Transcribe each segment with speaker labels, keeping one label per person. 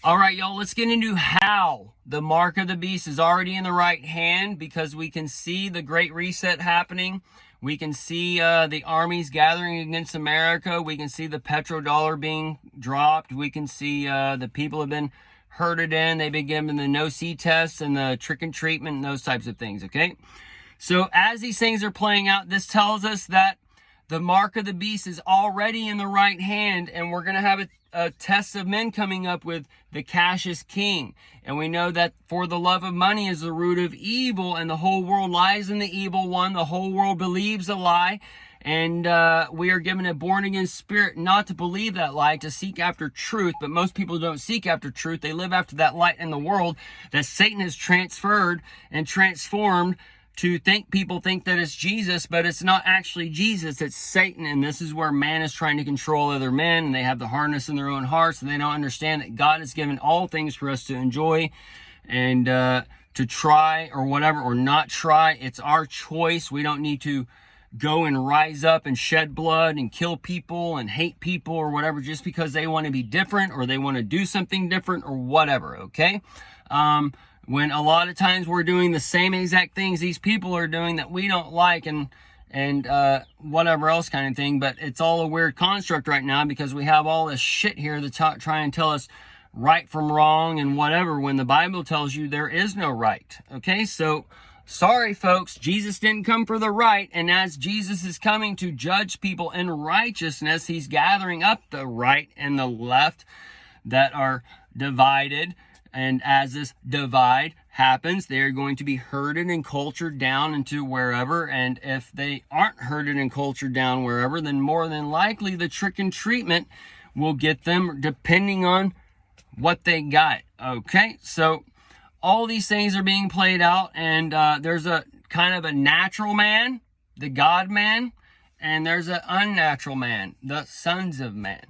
Speaker 1: All right, y'all, let's get into how the mark of the beast is already in the right hand, because we can see the Great Reset happening. We can see the armies gathering against America. We can see the petrodollar being dropped. We can see the people have been herded in. They've been given the no-see tests and the trick and treatment and those types of things, okay? So as these things are playing out, this tells us that the mark of the beast is already in the right hand, and we're going to have a test of men coming up with the Cassius king. And we know that for the love of money is the root of evil, and the whole world lies in the evil one. The whole world believes a lie, and we are given a born-again spirit not to believe that lie, to seek after truth. But most people don't seek after truth. They live after that light in the world that Satan has transferred and transformed to people think that it's Jesus, but it's not actually Jesus, it's Satan. And this is where man is trying to control other men, and they have the hardness in their own hearts, and they don't understand that God has given all things for us to enjoy and to try or whatever, or not try. It's our choice. We don't need to go and rise up and shed blood and kill people and hate people or whatever just because they want to be different or they want to do something different or whatever, okay? When a lot of times we're doing the same exact things these people are doing that we don't like and whatever else kind of thing. But it's all a weird construct right now because we have all this shit here to try and tell us right from wrong and whatever, when the Bible tells you there is no right. Okay, so sorry folks, Jesus didn't come for the right, and as Jesus is coming to judge people in righteousness, he's gathering up the right and the left that are divided. And as this divide happens, they are going to be herded and cultured down into wherever. And if they aren't herded and cultured down wherever, then more than likely the trick and treatment will get them depending on what they got. Okay, so all these things are being played out, and there's a kind of a natural man, the God man, and there's an unnatural man, the sons of man.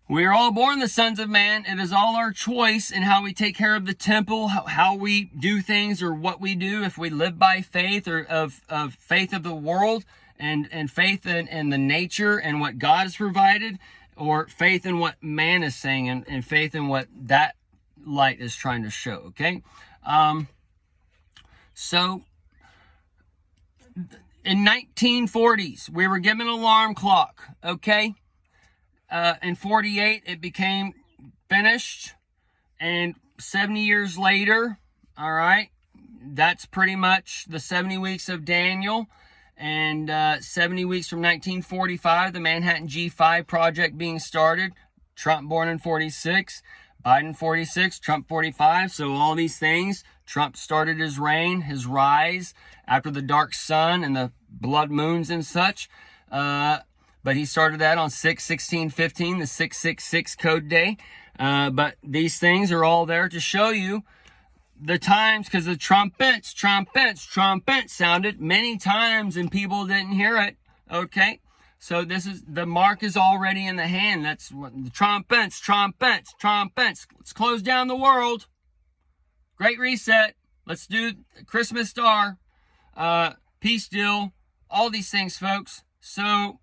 Speaker 1: We are all born the sons of man. It is all our choice in how we take care of the temple, how we do things or what we do. If we live by faith or of faith of the world and faith in the nature and what God has provided, or faith in what man is saying and faith in what that light is trying to show, okay? So in 1940s, we were given an alarm clock, okay? In 48, it became finished, and 70 years later, all right, that's pretty much the 70 weeks of Daniel, and 70 weeks from 1945, the Manhattan G5 project being started, Trump born in 46, Biden 46, Trump 45, so all these things, Trump started his reign, his rise, after the dark sun and the blood moons and such, but he started that on 6/16/15, the 666 code day. But these things are all there to show you the times, because the trumpets sounded many times and people didn't hear it. Okay, so the mark is already in the hand. That's what the trumpets. Let's close down the world. Great reset. Let's do Christmas star, peace deal, all these things, folks. So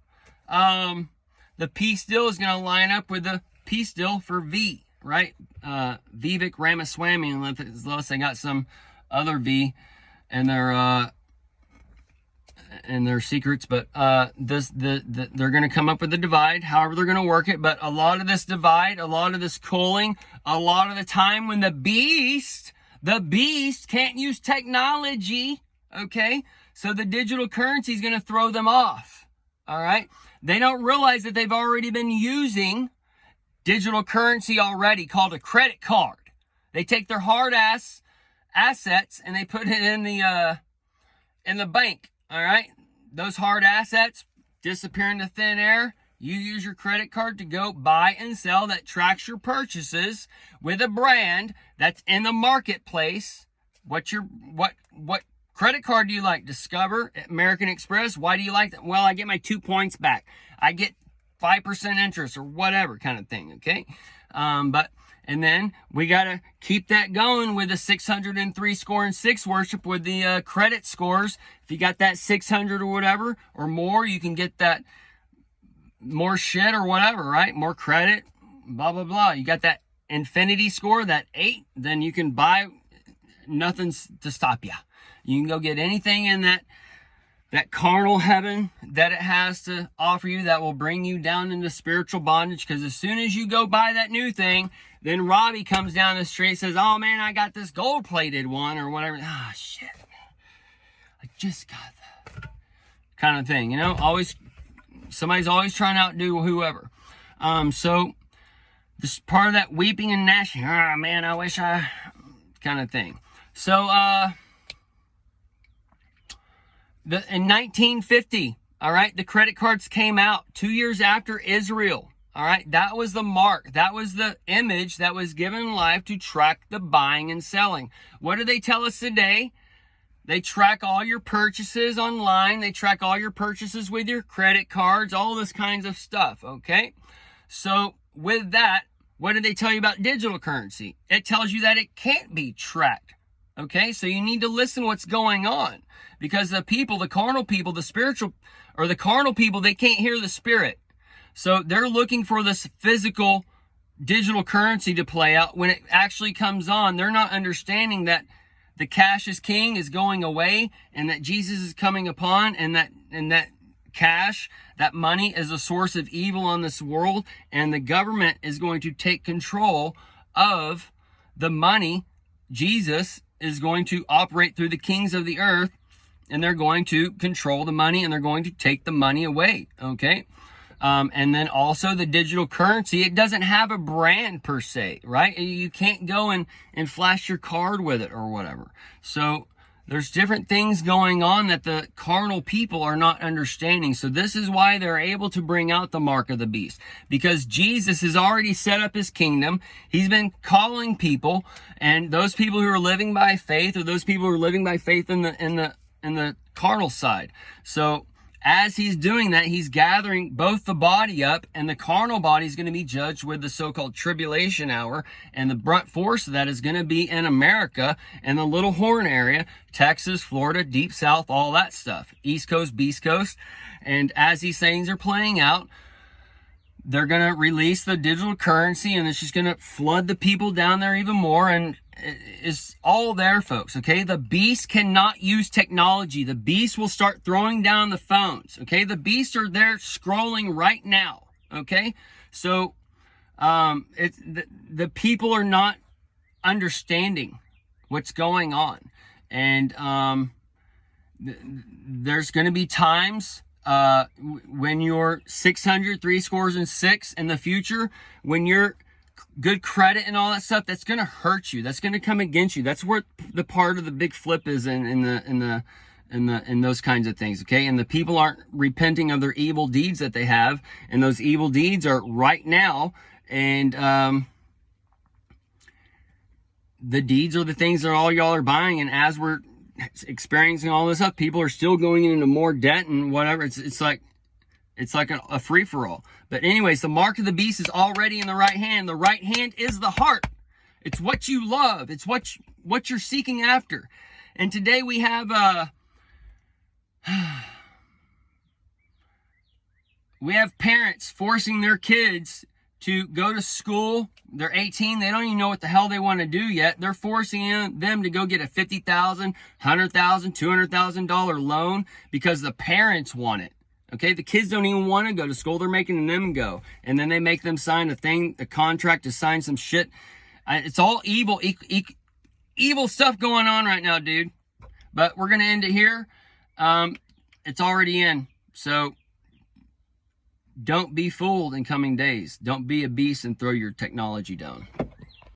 Speaker 1: the peace deal is going to line up with the peace deal for V, right? Vivek Ramaswamy, unless they got some other V in their secrets, but they're going to come up with the divide, however they're going to work it. But a lot of this divide, a lot of this culling, a lot of the time when the beast can't use technology, okay? So the digital currency is going to throw them off, all right? They don't realize that they've already been using digital currency already, called a credit card. They take their hard assets and they put it in the bank. All right, those hard assets disappear into thin air. You use your credit card to go buy and sell, that tracks your purchases with a brand that's in the marketplace. What credit card do you like? Discover, American Express. Why do you like that? Well, I get my 2 points back. I get 5% interest or whatever kind of thing, okay? And then we got to keep that going with the 603 score and 6 worship with the credit scores. If you got that 600 or whatever or more, you can get that more shit or whatever, right? More credit, blah, blah, blah. You got that infinity score, that 8, then you can buy nothing's to stop you. You can go get anything in that carnal heaven that it has to offer you that will bring you down into spiritual bondage. Because as soon as you go buy that new thing, then Robbie comes down the street and says, oh man, I got this gold-plated one or whatever. Ah, shit. I just got that. Kind of thing, you know? Somebody's always trying to outdo whoever. So this part of that weeping and gnashing. Ah, man, I wish I... kind of thing. So, in 1950, all right, the credit cards came out 2 years after Israel. All right, that was the mark. That was the image that was given life to track the buying and selling. What do they tell us today? They track all your purchases online. They track all your purchases with your credit cards, all this kinds of stuff, okay? So with that, what did they tell you about digital currency? It tells you that it can't be tracked, okay? So you need to listen what's going on, because the people, the carnal people, the spiritual, or the carnal people, they can't hear the spirit. So they're looking for this physical digital currency to play out. When it actually comes on, they're not understanding that the cash is king is going away, and that Jesus is coming upon, and that cash, that money, is a source of evil on this world, and the government is going to take control of the money. Jesus is going to operate through the kings of the earth, and they're going to control the money, and they're going to take the money away, okay? And then also the digital currency, it doesn't have a brand per se, right? You can't go and flash your card with it or whatever. So there's different things going on that the carnal people are not understanding. So this is why they're able to bring out the mark of the beast, because Jesus has already set up his kingdom. He's been calling people, and those people who are living by faith, or those people who are living by faith in the carnal side. So as he's doing that, he's gathering both the body up, and the carnal body is going to be judged with the so-called tribulation hour, and the brunt force of that is going to be in America and the Little Horn area, Texas, Florida, Deep South, all that stuff, East Coast, Beast Coast. And as these things are playing out, they're going to release the digital currency, and it's just going to flood the people down there even more. And it's all there, folks, okay? The beast cannot use technology. The beast will start throwing down the phones, okay? The beasts are there scrolling right now, okay? So the people are not understanding what's going on. And there's going to be times when you're 600, 6 in the future, when you're good credit and all that stuff, that's going to hurt you. That's going to come against you. That's where the part of the big flip is in those kinds of things, okay? And the people aren't repenting of their evil deeds that they have, and those evil deeds are right now. And the deeds are the things that all y'all are buying, and as we're experiencing all this stuff, people are still going into more debt and whatever. It's like a free-for-all. But anyways, the mark of the beast is already in the right hand. The right hand is the heart. It's what you love. It's what you're seeking after. And today we have parents forcing their kids to go to school. They're 18. They don't even know what the hell they want to do yet. They're forcing them to go get a $50,000, $100,000, $200,000 loan because the parents want it. Okay, the kids don't even want to go to school. They're making them go. And then they make them sign a contract to sign some shit. It's all evil, evil stuff going on right now, dude. But we're going to end it here. It's already in. So don't be fooled in coming days. Don't be a beast and throw your technology down.